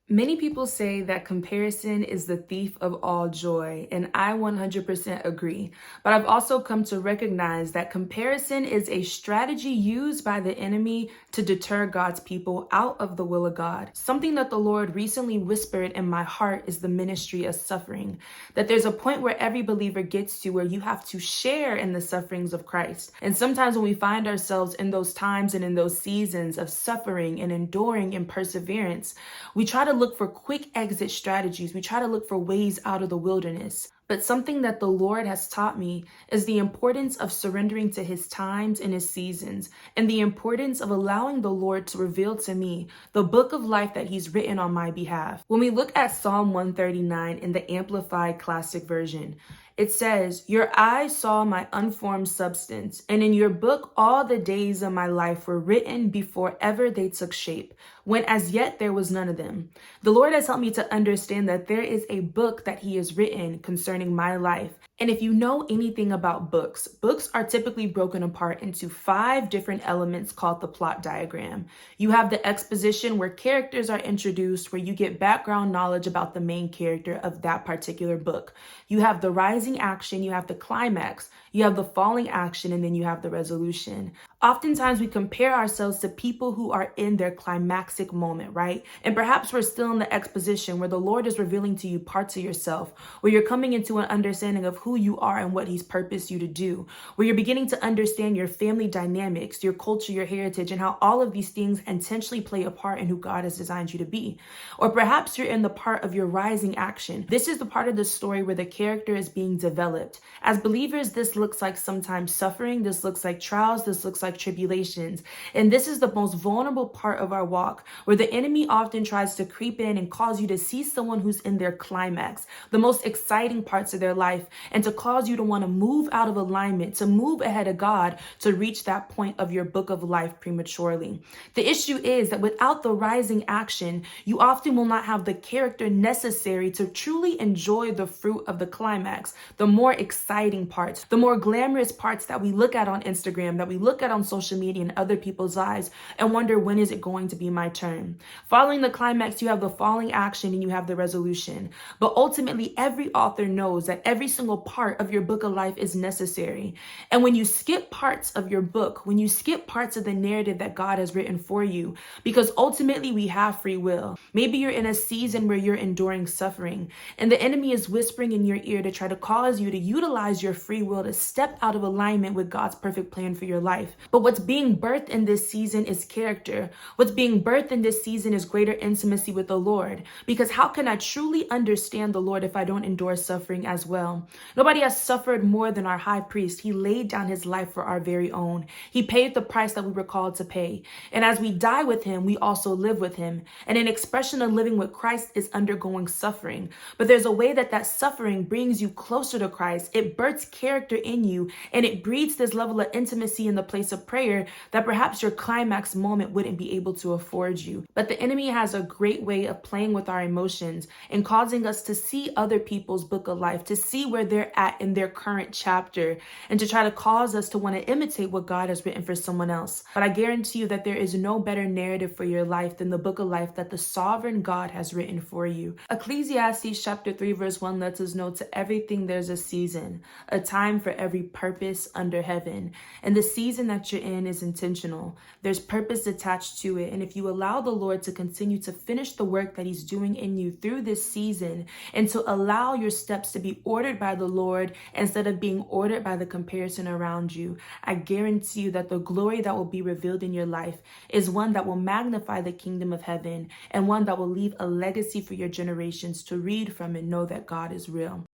Many people say that comparison is the thief of all joy, and I 100% agree. But I've also come to recognize that comparison is a strategy used by the enemy to deter God's people out of the will of God. Something that the Lord recently whispered in my heart is the ministry of suffering. That there's a point where every believer gets to where you have to share in the sufferings of Christ. And sometimes when we find ourselves in those times and in those seasons of suffering and enduring and perseverance, we try to look for quick exit strategies. We try to look for ways out of the wilderness. But something that the Lord has taught me is the importance of surrendering to his times and his seasons, and the importance of allowing the Lord to reveal to me the book of life that he's written on my behalf. When we look at Psalm 139 in the Amplified Classic Version, it says, "Your eyes saw my unformed substance, and in your book all the days of my life were written before ever they took shape, when as yet there was none of them." The Lord has helped me to understand that there is a book that he has written concerning my life. And if you know anything about books, books are typically broken apart into 5 different elements called the plot diagram. You have the exposition where characters are introduced, where you get background knowledge about the main character of that particular book. You have the rising action, you have the climax, you have the falling action, and then you have the resolution. Oftentimes we compare ourselves to people who are in their climactic moment, right? And perhaps we're still in the exposition where the Lord is revealing to you parts of yourself, where you're coming into an understanding of who you are and what he's purposed you to do, where you're beginning to understand your family dynamics, your culture, your heritage, and how all of these things intentionally play a part in who God has designed you to be. Or perhaps you're in the part of your rising action. This is the part of the story where the character is being developed. As believers, this looks like sometimes suffering, this looks like trials, this looks like tribulations. And this is the most vulnerable part of our walk, where the enemy often tries to creep in and cause you to see someone who's in their climax, the most exciting parts of their life, and to cause you to want to move out of alignment, to move ahead of God, to reach that point of your book of life prematurely. The issue is that without the rising action, you often will not have the character necessary to truly enjoy the fruit of the climax, the more exciting parts, the more glamorous parts that we look at on Instagram, that we look at on social media and other people's lives, and wonder, when is it going to be my turn? Following the climax, you have the falling action and you have the resolution. But ultimately, every author knows that every single part of your book of life is necessary. And when you skip parts of your book, when you skip parts of the narrative that God has written for you, because ultimately we have free will. Maybe you're in a season where you're enduring suffering, and the enemy is whispering in your ear to try to cause you to utilize your free will to step out of alignment with God's perfect plan for your life. But what's being birthed in this season is character. What's being birthed in this season is greater intimacy with the Lord. Because how can I truly understand the Lord if I don't endure suffering as well? Nobody has suffered more than our high priest. He laid down his life for our very own. He paid the price that we were called to pay. And as we die with him, we also live with him. And an expression of living with Christ is undergoing suffering. But there's a way that that suffering brings you closer to Christ. It births character in you, and it breeds this level of intimacy in the place of prayer that perhaps your climax moment wouldn't be able to afford you. But the enemy has a great way of playing with our emotions and causing us to see other people's book of life, to see where they're at in their current chapter, and to try to cause us to want to imitate what God has written for someone else. But I guarantee you that there is no better narrative for your life than the book of life that the sovereign God has written for you. Ecclesiastes chapter 3 verse 1 lets us know, to everything there's a season, a time for every purpose under heaven. And the season that you're in is intentional. There's purpose attached to it. And if you allow the Lord to continue to finish the work that he's doing in you through this season, and to allow your steps to be ordered by the Lord instead of being ordered by the comparison around you, I guarantee you that the glory that will be revealed in your life is one that will magnify the kingdom of heaven, and one that will leave a legacy for your generations to read from and know that God is real.